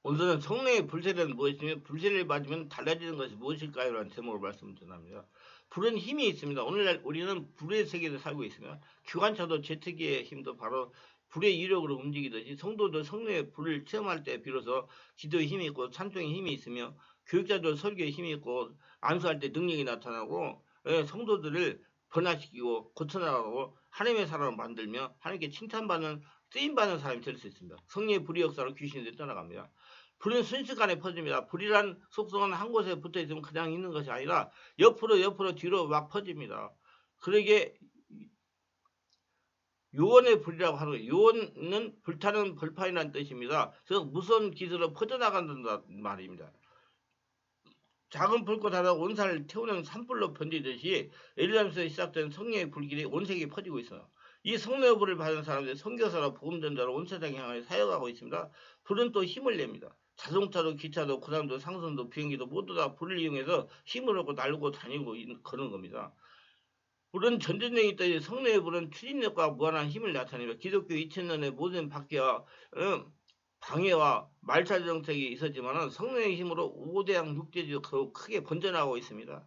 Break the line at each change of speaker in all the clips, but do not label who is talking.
오늘은 성령의 불세례는 무엇이며 불세례를 맞으면 달라지는 것이 무엇일까요? 라는 제목으로 말씀을 전합니다. 불은 힘이 있습니다. 오늘날 우리는 불의 세계에 살고 있으며 기관차도 제트기의 힘도 바로 불의 이력으로 움직이듯이 성도도 성령의 불을 체험할 때 비로소 기도의 힘이 있고 찬송의 힘이 있으며 교육자도 설교의 힘이 있고 안수할 때 능력이 나타나고 성도들을 변화시키고 고쳐나가고 하나님의 사람을 만들며 하나님께 칭찬받는 쓰임받는 사람이 될 수 있습니다. 성령의 불의 역사로 귀신들이 떠나갑니다. 불은 순식간에 퍼집니다. 불이란 속성은 한 곳에 붙어 있으면 그냥 있는 것이 아니라 옆으로 뒤로 막 퍼집니다. 그러게 요원의 불이라고 하는 거예요. 요원은 불타는 벌판이라는 뜻입니다. 그래서 무서운 기술로 퍼져나간다는 말입니다. 작은 불꽃 하나 온산을 태우는 산불로 번지듯이 예루살렘에서 시작된 성령의 불길이 온 세계에 퍼지고 있어요. 이 성령의 불을 받은 사람들이 선교사로 복음전자로 온 세상에 향해 사역하고 있습니다. 불은 또 힘을 냅니다. 자동차도 기차도 고장도 상선도 비행기도 모두 다 불을 이용해서 힘을 얻고 날고 다니고 그런 겁니다. 불은 전쟁이 있더니 성령의 불은 추진력과 무한한 힘을 나타내며 기독교 2000년의 모든 박해와 방해와 말살 정책이 있었지만 성령의 힘으로 5대양 6대지도 더욱 크게 번져나가고 있습니다.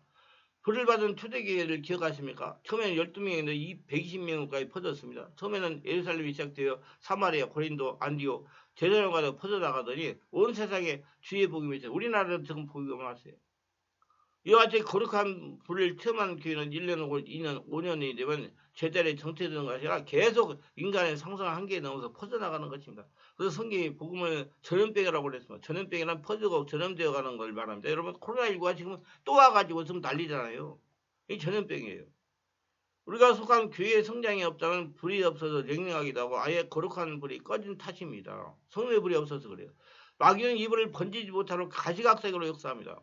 불을 받은 초대교회를 기억하십니까? 처음에는 12명인데 120명까지 퍼졌습니다. 처음에는 예루살렘이 시작되어 사마리아, 고린도, 안디오, 제자령까지 퍼져나가더니 온 세상에 주의 복음이 있어요. 우리나라도 지금 복음을 왔어요. 이와 같이 거룩한 불을 체험한 교회는 1년, 2년, 5년이 되면 제자리에 정체되는 것이 아니라 계속 인간의 상승한 한계에 넘어서 퍼져나가는 것입니다. 그래서 성경이 복음을 전염병이라고 그랬습니다. 전염병이란 퍼지고 전염되어 가는 걸 말합니다. 여러분 코로나19가 지금 또 와가지고 지금 난리잖아요. 이 전염병이에요. 우리가 속한 교회의 성장이 없다면 불이 없어서 냉랭하기도 하고 아예 거룩한 불이 꺼진 탓입니다. 성령의 불이 없어서 그래요. 마귀는 이 불을 번지지 못하도록 가시각색으로 역사합니다.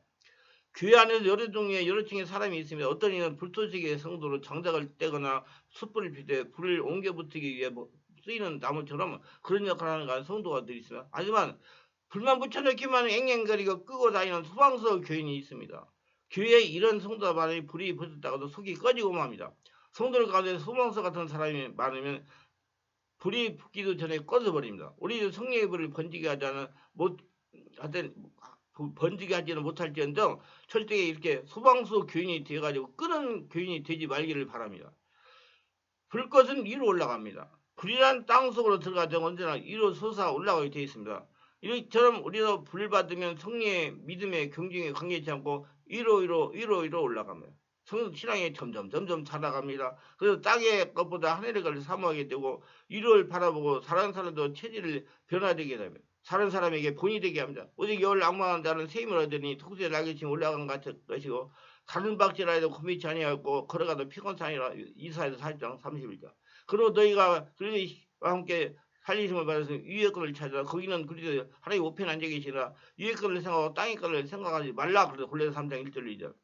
교회 안에서 여러 종류의 여러 층의 사람이 있으며 어떤 이는 불쏘시개의 성도로 장작을 떼거나 숯불을 피대 불을 옮겨 붙이기 위해 쓰이는 나무처럼 그런 역할을 하는 성도가 늘 있으며 하지만 불만 붙여놓기만 앵앵거리고 끄고 다니는 소방서 교인이 있습니다. 교회에 이런 성도가 많으니 불이 붙었다가도 속이 꺼지고 맙니다. 성도들 가운데 소방서 같은 사람이 많으면 불이 붙기도 전에 꺼져버립니다. 우리 성령의 불을 번지게 하지 않은 하여튼 번지게 하지는 못할지언정 철저히 이렇게 소방서 교인이 되어가지고 끄는 교인이 되지 말기를 바랍니다. 불꽃은 위로 올라갑니다. 불이란 땅속으로 들어가죠. 언제나 위로 솟아 올라가게 되어 있습니다. 이처럼 우리도 불 받으면 성령의 믿음의 경쟁에 관계치 않고 위로 올라갑니다. 신앙이 점점 자라갑니다. 그래서 땅의 것보다 하늘의 것을 사모하게 되고 위를 바라보고 사랑하는 사람도 체질을 변화되게 됩니다. 사는 사람에게 본이 되게 합니다. 오직 열 악망한 자는 세임을 얻으니 통수에 날개심이 올라간 것이고 다른 박질라 해도 고민치 아니하고 걸어가도 피곤사니라. 이사에서 4장 31절. 그리고 너희가 그리스도와 함께 살리심을 받아서 위의 것을 찾아 거기는 그리스도 하나님 우편에 앉아 계시라. 위의 것을 생각하고 땅의 것을 생각하지 말라. 그래서 골로새 3장 1절 2절.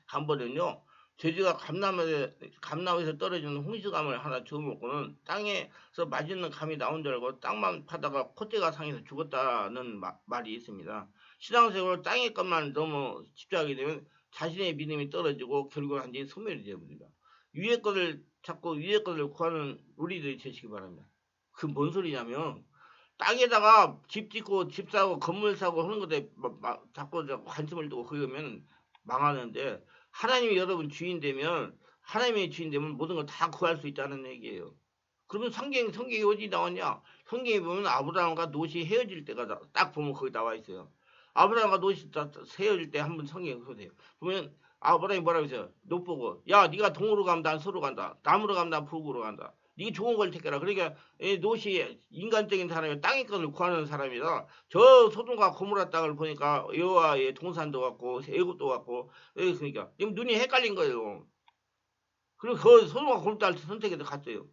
한 번은요. 돼지가 감나무에서 떨어지는 홍시감을 하나 주워먹고는 땅에서 맛있는 감이 나온 줄 알고 땅만 파다가 콧대가 상해서 죽었다는 말이 있습니다. 신앙생활로 땅의 것만 너무 집중하게 되면 자신의 믿음이 떨어지고 결국 완전히 소멸이 되어버립니다. 위의 것을 찾고 위의 것을 구하는 우리들이 되시기 바랍니다. 그 뭔 소리냐면 땅에다가 집 짓고 집 사고 건물 사고 하는 것에 자꾸 관심을 두고 그러면 망하는데 하나님이 여러분 주인 되면 하나님의 주인 되면 모든 걸 다 구할 수 있다는 얘기예요. 그러면 성경이 어디 나왔냐? 성경에 보면 아브라함과 롯이 헤어질 때가 딱 보면 거기 나와 있어요. 아브라함과 롯이 헤어질 때 한번 성경에 보세요. 보면 아브라함이 뭐라고 했어요? 롯 보고 야 네가 동으로 가면 난 서로 간다. 남으로 가면 난 북으로 간다. 네가 좋은 걸 택해라. 그러니까 롯이 인간적인 사람이 땅의 것을 구하는 사람이라 저 소돔과 고모라 땅을 보니까 여호와의 동산도 같고 애굽도 같고 그러니까 눈이 헷갈린 거예요. 그리고 그 소돔과 고모라 땅을 선택해서 갔어요.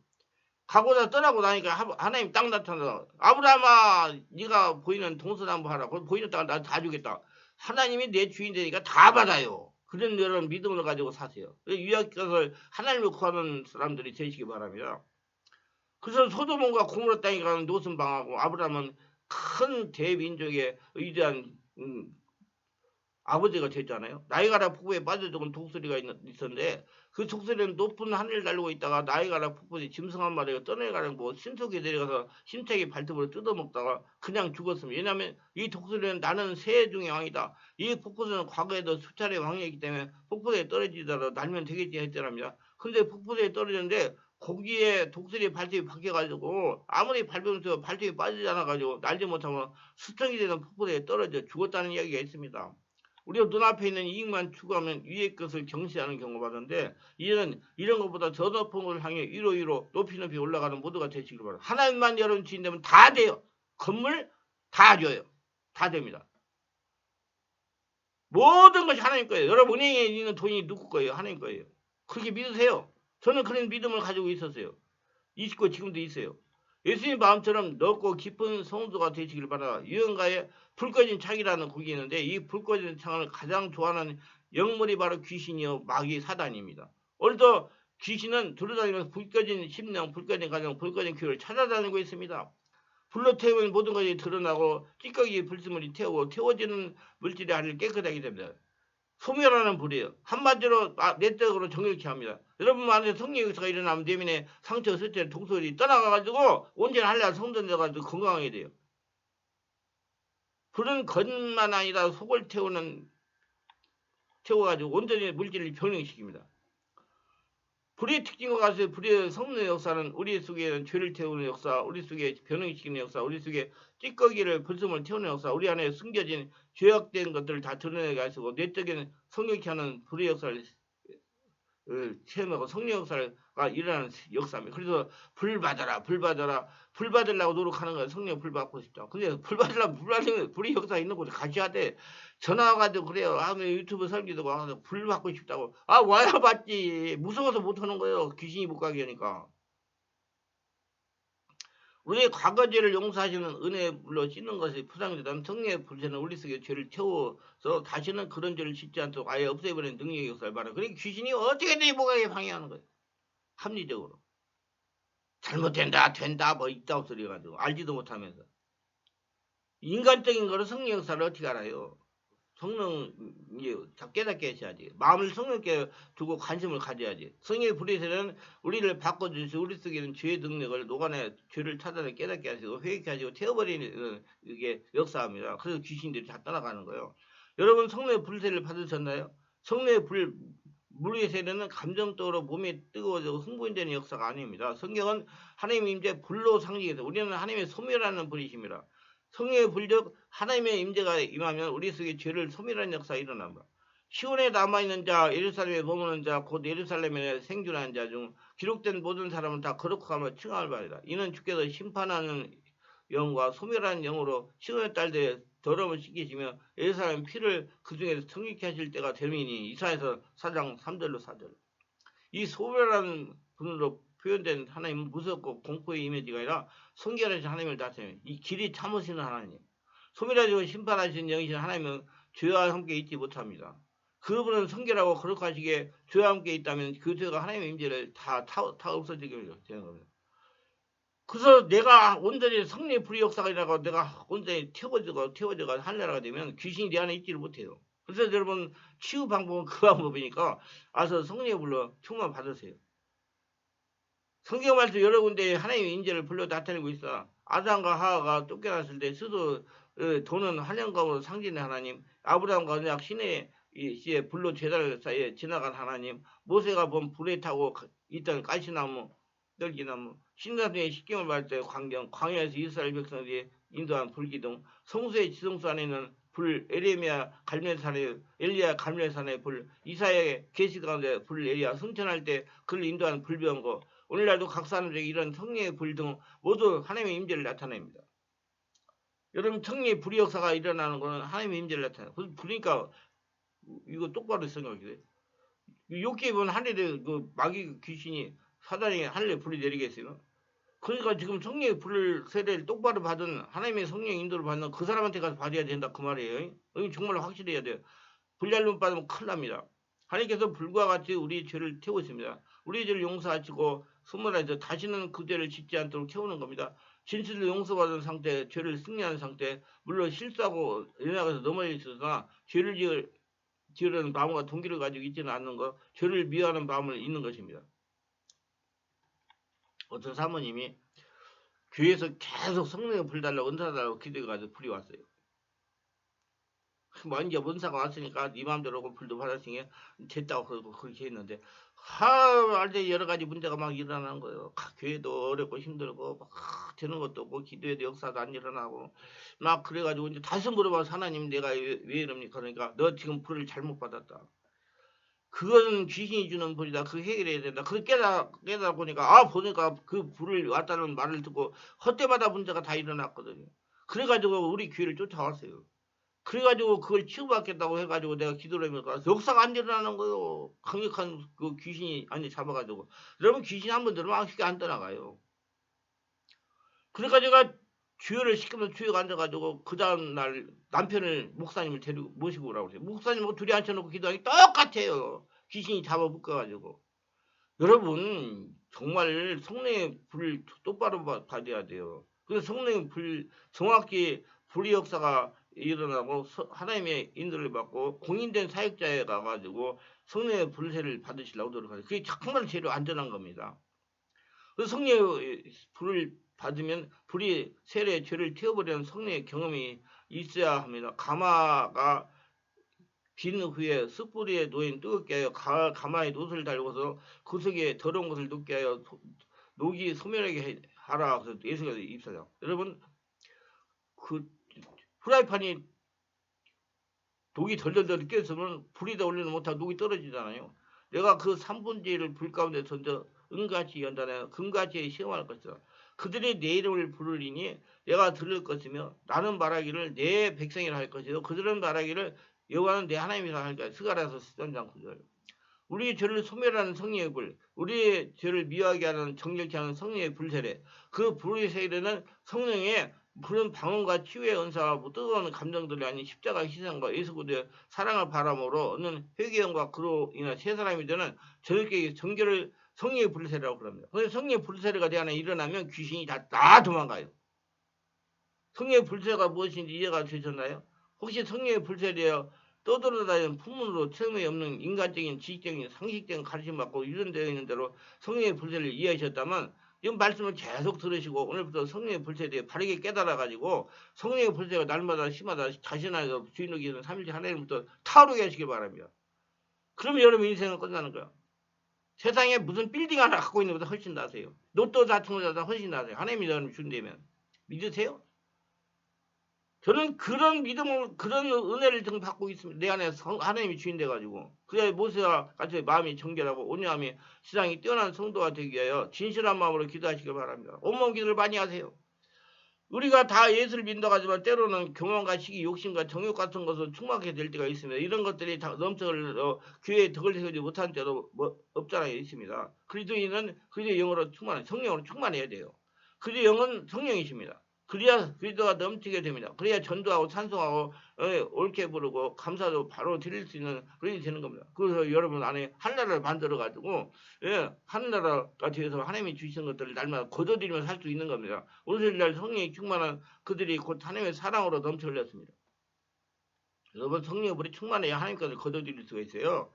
가고자 떠나고 나니까 하나님 땅 나타나서 아브라함아 네가 보이는 동서남북 하라. 보이는 땅을 나 다 주겠다. 하나님이 내 주인 되니까 다 받아요. 그런 여러분 믿음을 가지고 사세요. 유익 것을 하나님을 구하는 사람들이 되시기 바랍니다. 그래서 소돔과 고모라 땅에 가는 롯은 방하고 아브라함은 큰 대민족의 위대한 아버지가 됐잖아요. 나이가라 폭포에 빠져 죽은 독수리가 있었는데 그 독수리는 높은 하늘을 달리고 있다가 나이가라 폭포에 짐승 한 마리가 떠내가는 뭐 신속히 내려가서 심차게 발톱으로 뜯어먹다가 그냥 죽었습니다. 왜냐하면 이 독수리는 나는 새 중의 왕이다. 이 폭포수는 과거에도 수차례 왕이었기 때문에 폭포에 떨어지더라도 날면 되겠지 했더랍니다. 근데 폭포에 떨어졌는데 거기에 독수리 발톱이 박혀가지고 아무리 밟으면서 발톱이 빠지지 않아가지고 날지 못하면 수평이 되는 폭포에 떨어져 죽었다는 이야기가 있습니다. 우리가 눈앞에 있는 이익만 추구하면 위의 것을 경시하는 경우가 많은데 이는 이런 것보다 더 높은 걸 향해 위로 높이 올라가는 모두가 되시길 바랍니다. 하나님만 여러분 주인 되면 다 돼요. 건물 다 줘요. 다 됩니다. 모든 것이 하나님 거예요. 여러분 은행에 있는 돈이 누구 거예요? 하나님 거예요. 그렇게 믿으세요. 저는 그런 믿음을 가지고 있었어요. 있고 지금도 있어요. 예수님 마음처럼 넓고 깊은 성도가 되시길 바라. 유언가에 불 꺼진 창이라는 곡이 있는데 이 불 꺼진 창을 가장 좋아하는 영물이 바로 귀신이요 마귀 사단입니다. 오늘도 귀신은 두루다니면서 불 꺼진 심령, 불 꺼진 가정, 불 꺼진 교회를 찾아다니고 있습니다. 불로 태우면 모든 것이 드러나고 찌꺼기 불순물이 태우고 태워지는 물질이 아니를 깨끗하게 됩니다. 소멸하는 불이에요. 한마디로 내적으로 정욕케 합니다. 여러분 안에 성령 역사가 일어나면 내면에 상처, 스트레스, 독소리 떠나가가지고 온전히 한량 성전돼가지고 건강하게 돼요. 불은 겉만 아니라 속을 태워가지고 온전히 물질을 변형시킵니다. 불의 특징과 같이 불의 성령 역사는 우리 속에 죄를 태우는 역사, 우리 속에 변형시키는 역사, 우리 속에 찌꺼기를 불순을 태우는 역사, 우리 안에 숨겨진 죄악된 것들을 다 드러내게 하시고 내적인 성령케 하는 불의 역사를 체험하고 성령 역사가 일어나는 역사입니다. 그래서 불 받아라, 불 받아라, 불 받으려고 노력하는 거예요. 성령 불 받고 싶다. 근데 불 받으려면 불 받으면 불의 역사 있는 곳에 가셔야 돼. 전화 와가지고 그래요. 유튜브 설교도 와가지고 불 받고 싶다고. 와야 받지. 무서워서 못 하는 거예요. 귀신이 못 가게 하니까. 우리의 과거 죄를 용서하시는 은혜물로 씻는 것이 포장되다면 성령의 불새는 우리 속에 죄를 태워서 다시는 그런 죄를 짓지 않도록 아예 없애버리는 능력의 역사를 말하는 그러니까 귀신이 어떻게든 뭐가게 방해하는 거예요. 합리적으로. 잘못된다, 된다, 뭐 있다고 소리 가지고 알지도 못하면서. 인간적인 거를 성령 역사를 어떻게 알아요? 성령 깨닫게 하셔야지. 마음을 성령께 두고 관심을 가져야지. 성령의 불의세는 우리를 바꿔주시고 우리 속에 있는 죄의 능력을 녹아내 죄를 찾아내 깨닫게 하시고 회개케 하시고 태워버리는 이게 역사입니다. 그래서 귀신들이 다 따라가는 거예요. 여러분 성령의 불세를 받으셨나요? 성령의 물의 세례는 감정적으로 몸이 뜨거워지고 흥분되는 역사가 아닙니다. 성경은 하나님의 임재 불로 상징해서 우리는 하나님의 소멸하는 불이십니다. 성령의 불적 하나님의 임재가 임하면 우리 속에 죄를 소멸하는 역사가 일어납니다. 시온에 남아있는 자, 예루살렘에 머무는 자, 곧 예루살렘에 생존하는 자 중 기록된 모든 사람은 다 거룩함을 칭함을 받으리라. 이는 주께서 심판하는 영과 소멸하는 영으로 시온의 딸들의 더러움을 씻기시며 예루살렘 피를 그 중에서 성립케 하실 때가 되미니 이사야서 4장 3절로 4절. 이 소멸하는 분으로 표현된 하나님은 무섭고 공포의 이미지가 아니라 성결하신 하나님을 나타내는 이 길이 참으시는 하나님. 소멸하시고 심판하시는 영이신 하나님은 죄와 함께 있지 못합니다. 그분은 성결하고 거룩하시게 죄와 함께 있다면 그 죄가 하나님의 임재를 다 없어지게 되는 겁니다. 그래서 내가 온전히 성령의 불의 역사가 일어나고 내가 온전히 태워져가 할례가 되면 귀신이 내 안에 있지를 못해요. 그래서 여러분 치유 방법은 그 방법이니까 와서 성령의 불로 충만 받으세요. 성경 말씀 여러 군데 하나님의 인재를 불러 나타내고 있어. 아담과 하와가 쫓겨났을 때 스스로 도는 한영감으로 상징의 하나님, 아브라함과 언약 신의 씨의 불로 제단을 사이에 지나간 하나님, 모세가 본 불에 타고 있던 가시나무, 떨기나무, 신사동의 십경을 받을 때 광경, 광야에서 이스라엘 백성들이 인도한 불기둥, 성수의 지성소 안에는 불, 에레미야 갈멜산의 엘리야 갈멜산의 불, 이사야의 계시 가운데 불 엘리야 승천할 때 그를 인도한 불병거, 오늘날도 각 사람들에게 이런 성령의 불 등 모두 하나님의 임재를 나타냅니다. 여러분 성령의 불의 역사가 일어나는 것은 하나님의 임재를 나타내요. 그러니까 이거 똑바로 생각해요. 욕기에 보면 하늘에 그 마귀 귀신이 사단이 하늘에 불이 내리겠어요. 그러니까 지금 성령의 불 세례를 똑바로 받은 하나님의 성령 인도를 받는 그 사람한테 가서 받아야 된다 그 말이에요. 이거 정말 확실해야 돼요. 불잘못 받으면 큰일 납니다. 하나님께서 불과 같이 우리 죄를 태우십니다. 우리 죄를 용서하시고 소멸하셔서 다시는 그 죄를 짓지 않도록 태우는 겁니다. 진실로 용서받은 상태, 죄를 승리한 상태, 물론 실수하고 연약해서 넘어져 있으나 죄를 지을 지으려는 마음과 동기를 가지고 있지는 않는 것, 죄를 미워하는 마음을 있는 것입니다. 어떤 사모님이 교회에서 계속 성령의 불 달라고 은사달라고 기도해가지고 불이 왔어요. 뭐 이제 원사가 왔으니까 네 마음대로 불도 받았으니 됐다고 그렇게 했는데 알제 여러 가지 문제가 막 일어나는 거예요. 교회도 어렵고 힘들고 막 되는 것도 없고 기도에도 역사도 안 일어나고 막 그래가지고 이제 다시 물어봐. 하나님 내가 왜 이럽니까? 그러니까 너 지금 불을 잘못 받았다. 그거는 귀신이 주는 불이다. 그거 해결해야 된다. 그걸 깨달아 보니까 보니까 그 불을 왔다는 말을 듣고 헛되마다 문제가 다 일어났거든요. 그래가지고 우리 교회를 쫓아왔어요. 그래가지고 그걸 치유받겠다고 해가지고 내가 기도를 해보니까 역사가 안 일어나는 거예요. 강력한 그 귀신이 아니 잡아가지고. 여러분 귀신 한번 들으면 쉽게 안 떠나가요. 그러니까 제가 주여를 시키면 주여가 앉아가지고 그 다음날 남편을 목사님을 데리고 모시고 오라고 그래요. 목사님하고 둘이 앉혀놓고 기도하기 똑같아요. 귀신이 잡아 묶어가지고. 여러분 정말 성령의 불을 똑바로 받아야 돼요. 그래서 성령의 불 정확히 불의 역사가 일어나고 하나님의 인도를 받고 공인된 사역자에 가가지고 성령의 불세를 받으시려고 노력하세요. 그게 정말 제일 안전한 겁니다. 그래서 성령의 불을 받으면 불이 세례 죄를 태워버리는 성령의 경험이 있어야 합니다. 가마가 빈 후에 숯불에 놓인 뜨겁게 하여 가마에 놋을 달고서 그 속에 더러운 것을 녹게 하여 녹이 소멸하게 하라. 그래서 예수가 입사장. 여러분 그 프라이팬이 녹이 덜덜덜 껴있으면 불이 더 올리는 못하고 녹이 떨어지잖아요. 내가 그 3분지를 불 가운데 던져 은같이 연단하여 금같이 시험할 것이다. 그들이 내 이름을 부르리니 내가 들을 것이며 나는 말하기를 내 백성이라 할 것이요 그들은 말하기를 여호와는 내 하나님이라 할 것이다. 스가랴서 13장 9절. 우리의 죄를 소멸하는 성령의 불, 우리의 죄를 미워하게 하는 정결케 하는 성령의 불세례. 그 불의 세례는 성령의 그런 방언과 치유의 은사와 뜨거운 감정들이 아닌 십자가 희생과 예수 그리스도의 사랑을 바람으로 얻는 회개형과 그로 인한 새 사람이 되는 저녁에 정결을 성령의 불세례라고 그럽니다. 그래서 성령의 불세례가 대안에 일어나면 귀신이 다 도망가요. 성령의 불세례가 무엇인지 이해가 되셨나요? 혹시 성령의 불세례여 떠돌아다니는 풍문으로 처음에 없는 인간적인 지식적인 상식적인 가르침 받고 유전되어 있는 대로 성령의 불세를 이해하셨다면 이 말씀을 계속 들으시고 오늘부터 성령의 불세에 바르게 깨달아가지고 성령의 불세가 날마다 심하다 자신 안에서 주인으로 계신 삼일째 하나님부터 타오르게 하시길 바랍니다. 그러면 여러분 인생은 끝나는 거야. 세상에 무슨 빌딩 하나 갖고 있는 것보다 훨씬 나세요. 로또 같은 것보다 훨씬 나세요. 하나님이 여러분 준다면 믿으세요? 저는 그런 믿음을, 그런 은혜를 좀 받고 있습니다. 내 안에 하나님이 주인 돼가지고. 그래야 모세와 같이 마음이 정결하고 온유함이 신앙이 뛰어난 성도가 되기 위하여 진실한 마음으로 기도하시길 바랍니다. 온몸 기도를 많이 하세요. 우리가 다 예수를 믿는다고 하지만 때로는 교만과 시기, 욕심과 정욕 같은 것을 충만하게 될 때가 있습니다. 이런 것들이 다 넘쳐을 교회에 덕을 세우지 못한 때도 없잖아요. 있습니다. 그리스도인은 그리스도의 영으로 충만해, 성령으로 충만해야 돼요. 그리스도의 영은 성령이십니다. 그래야 그리스도가 넘치게 됩니다. 그래야 전도하고 찬송하고 옳게 부르고 감사도 바로 드릴 수 있는 그렇게 되는 겁니다. 그래서 여러분 안에 하늘나라를 만들어 가지고 하늘나라가 되어서 하나님이 주신 것들을 날마다 거둬들이며 살 수 있는 겁니다. 오늘날 성령이 충만한 그들이 곧 하나님의 사랑으로 넘쳐 흘렸습니다. 여러분 성령의 불이 충만해야 하나님까지 거둬들일 수가 있어요.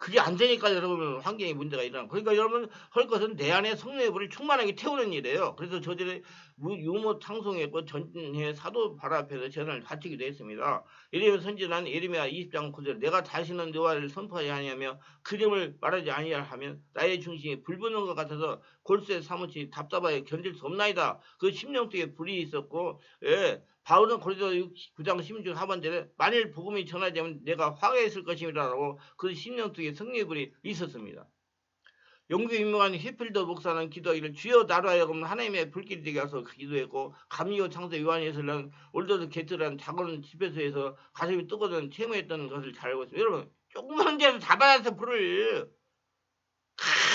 그게 안 되니까 여러분 환경에 문제가 일어나는. 그러니까 여러분 할 것은 내 안에 성령의 불을 충만하게 태우는 일이에요. 그래서 저들이 유모 창송했고 전해 사도 발 앞에서 전을 바치기도 했습니다. 예레미야 선지자는 예레미야 20장 9절 내가 다시는 여호와를 선포하지 아니하며 그 이름을 말하지 아니하면 나의 중심이 불 붙는 것 같아서 골수에 사무치 답답하게 견딜 수 없나이다. 그 심령 속에 불이 있었고 바울은 고린도 9장 16절 하반절에 만일 복음이 전하되면 내가 화가했을 것임이라고 그 심령 속에 성령의 불이 있었습니다. 영국에 유명한 히필더 목사는 기도하기를 주여 나로 하여금 하나님의 불길이 되게 하소 기도했고 감리교 창세 요한에서는 올더드 게트라는 작은 집에서에서 가슴이 뜨거든 체험했던 것을 잘 알고 있습니다. 여러분 조그만 데서 잡아서 불을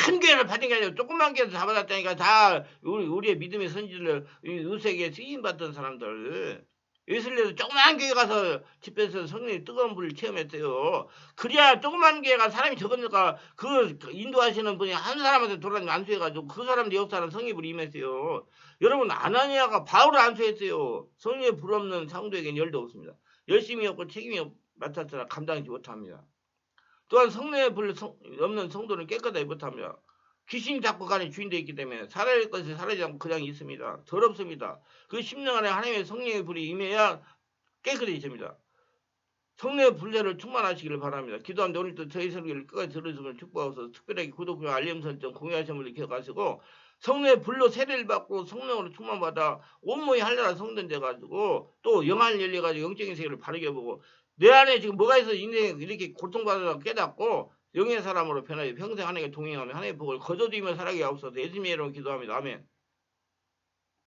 큰 교회를 받은 게 아니라 조그만 교회에서 잡아놨다니까. 다 우리의 믿음의 선지를 유색에 쓰임받던 사람들. 예술에서 조그만 교회 가서 집에서 성령의 뜨거운 불을 체험했어요. 그래야 조그만 교회가 사람이 적으니까 그 인도하시는 분이 한 사람한테 돌아다니면 안수해가지고 그 사람들 역사는 성령의 불이 임했어요. 여러분 아나니아가 바울을 안수했어요. 성령의 불 없는 상도에게는 열도 없습니다. 열심히 없고 책임이 맡았으나 감당하지 못합니다. 또한 성령의 불 없는 성도는 깨끗하지 못합니다. 귀신이 자꾸 간에 주인되어 있기 때문에 살아야 할 것이 살아지 않고 그냥 있습니다. 더럽습니다. 그 심령 안에 하나님의 성령의 불이 임해야 깨끗해집니다. 성령의 불례를 충만하시기를 바랍니다. 기도하는데 오늘도 저희 설교를 끝까지 들으시면 축복하셔서 특별하게 구독과 알림 설정 공유하시는 기억하시고 성령의 불로 세례를 받고 성령으로 충만받아 온몸이 한나라 성전 돼가지고 또 영안을 열려가지고 영적인 세계를 바르게 보고 내 안에 지금 뭐가 있어 인생에 이렇게 고통받아서 깨닫고 영의 사람으로 변하여 평생 하나님과 동행하며 하나님의 복을 거저주며 살아가게 하옵소서. 예수님의 이름으로 기도합니다. 아멘.